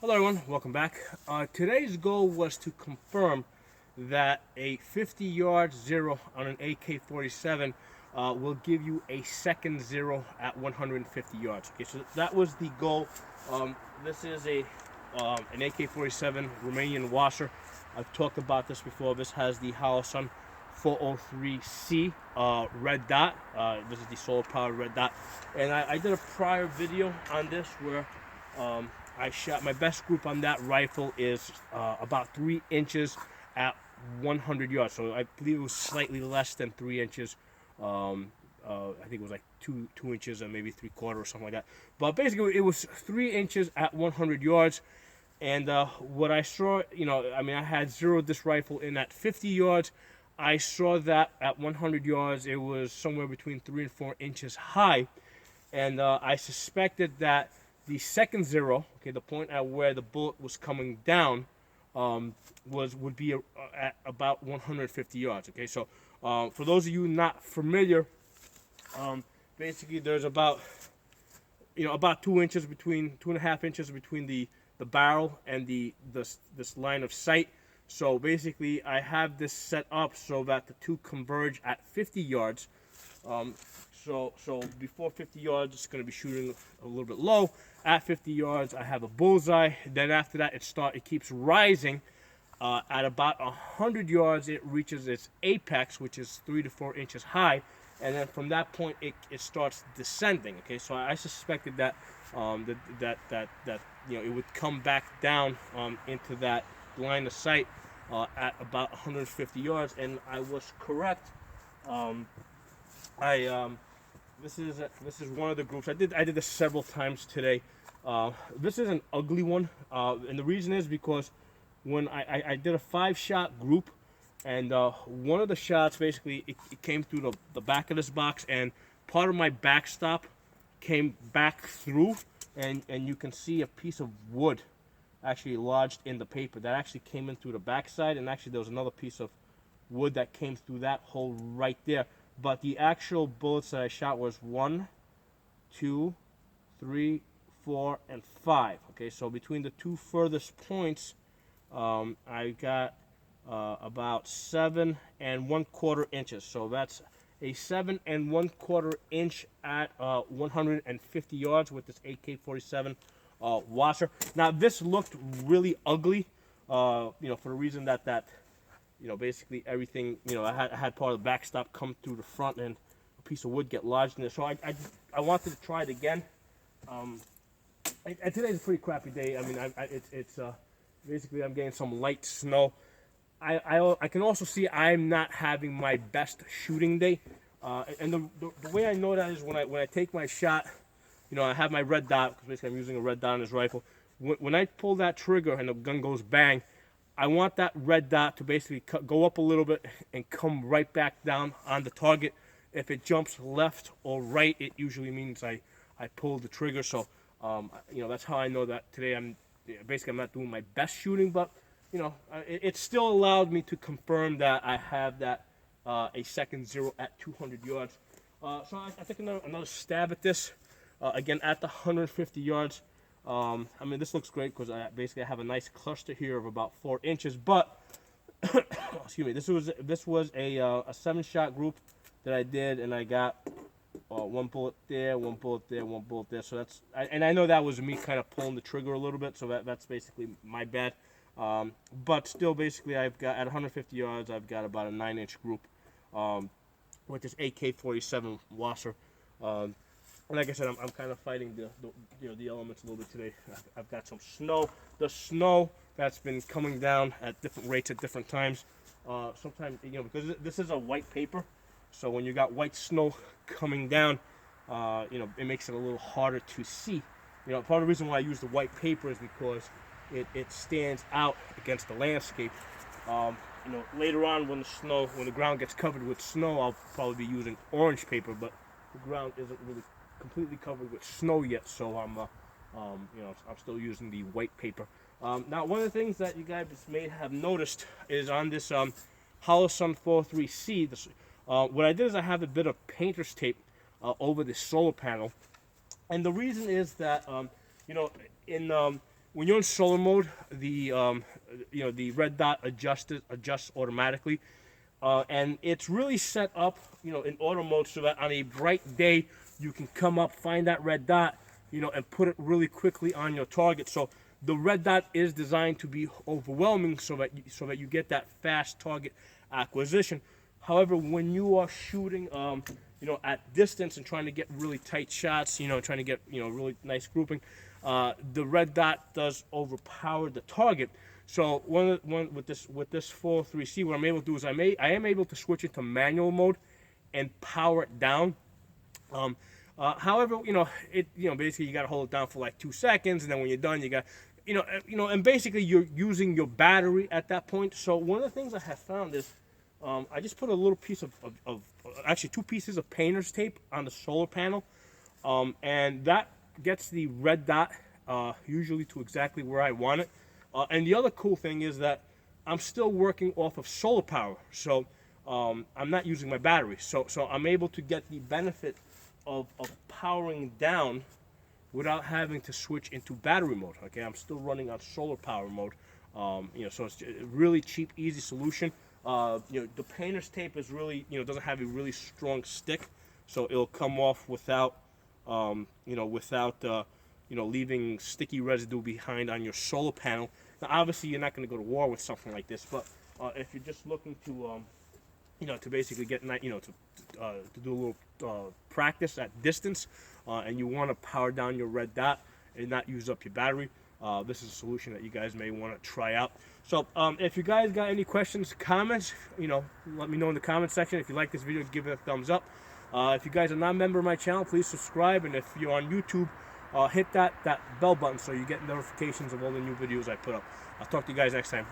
Hello everyone, welcome back. Today's goal was to confirm that a 50-yard zero on an AK-47 will give you a second zero at 150 yards. Okay, so that was the goal. This is an AK-47 Romanian WASR. I've talked about this before. This has the Holosun 403C red dot. This is the solar powered red dot. And I did a prior video on this where I shot my best group on that rifle is about 3 inches at 100 yards. So I believe it was slightly less than 3 inches. I think it was like two inches and maybe 3/4 or something like that. But basically, it was 3 inches at 100 yards. And what I saw, I had zeroed this rifle in at 50 yards. I saw that at 100 yards, it was somewhere between 3 and 4 inches high. And I suspected that the second zero, okay, the point at where the bullet was coming down, would be at about 150 yards. Okay, so for those of you not familiar, basically there's about 2 inches between 2.5 inches between the barrel and this line of sight. So basically, I have this set up so that the two converge at 50 yards. So before 50 yards, it's going to be shooting a little bit low. At 50 yards, I have a bullseye. Then after that, it keeps rising. At about 100 yards, it reaches its apex, which is 3 to 4 inches high. And then from that point, it starts descending. Okay, so I suspected that it would come back down into that line of sight at about 150 yards, and I was correct. This is one of the groups. I did this several times today. This is an ugly one, and the reason is because when I did a 5-shot group, and one of the shots basically it came through the back of this box, and part of my backstop came back through, and you can see a piece of wood actually lodged in the paper that actually came in through the backside, and actually there was another piece of wood that came through that hole right there. But the actual bullets that I shot was 1, 2, 3, 4, and 5. Okay, so between the two furthest points, I got about 7 1/4 inches. So that's a 7 1/4 inch at 150 yards with this AK-47 WASR. Now this looked really ugly, for the reason that basically everything, I had part of the backstop come through the front and a piece of wood get lodged in there. So I wanted to try it again. And today's a pretty crappy day. I mean, it's basically I'm getting some light snow. I can also see I'm not having my best shooting day. And the way I know that is when I take my shot, I have my red dot, because basically I'm using a red dot on this rifle. When I pull that trigger and the gun goes bang, I want that red dot to basically go up a little bit and come right back down on the target. If it jumps left or right, it usually means I pulled the trigger. So, that's how I know that today I'm not doing my best shooting, but, it still allowed me to confirm that I have that a second zero at 200 yards. So I took another stab at this, again at the 150 yards. This looks great because I have a nice cluster here of about 4 inches. But excuse me, this was a 7-shot group that I did, and I got one bullet there, one bullet there, one bullet there. So that's and I know that was me kind of pulling the trigger a little bit. So that's basically my bad. But still, basically, I've got at 150 yards, I've got about a 9-inch group with this AK-47 WASR. Like I said, I'm kind of fighting the elements a little bit today. I've got some snow. The snow that's been coming down at different rates at different times. Sometimes, because this is a white paper, so when you got white snow coming down, it makes it a little harder to see. Part of the reason why I use the white paper is because it stands out against the landscape. Later on when the ground gets covered with snow, I'll probably be using orange paper, but the ground isn't really completely covered with snow yet, so I'm still using the white paper. Now, one of the things that you guys may have noticed is on this Holosun 403C, what I did is I have a bit of painter's tape over the solar panel, and the reason is that when you're in solar mode, the the red dot adjusts automatically, and it's really set up in auto mode so that on a bright day you can come up, find that red dot, and put it really quickly on your target. So the red dot is designed to be overwhelming so that you get that fast target acquisition. However, when you are shooting at distance and trying to get really tight shots, trying to get really nice grouping, the red dot does overpower the target. So with this 403C, what I'm able to do is I am able to switch it to manual mode and power it down. However, basically you got to hold it down for like 2 seconds, and then when you're done, you got and basically you're using your battery at that point. So one of the things I have found is I just put a little piece of actually 2 pieces of painter's tape on the solar panel, and that gets the red dot usually to exactly where I want it. And the other cool thing is that I'm still working off of solar power, so I'm not using my battery. So I'm able to get the benefit of powering down without having to switch into battery mode. Okay, I'm still running on solar power mode. So it's a really cheap, easy solution. The painter's tape is really, doesn't have a really strong stick, so it'll come off without, leaving sticky residue behind on your solar panel. Now, obviously, you're not going to go to war with something like this, but if you're just looking to, to basically get, to do a little practice at distance, and you want to power down your red dot and not use up your battery, this is a solution that you guys may want to try out. So if you guys got any questions, comments, let me know in the comment section. If you like this video, give it a thumbs up. If you guys are not a member of my channel, please subscribe. And if you're on YouTube, hit that bell button so you get notifications of all the new videos I put up. I'll talk to you guys next time.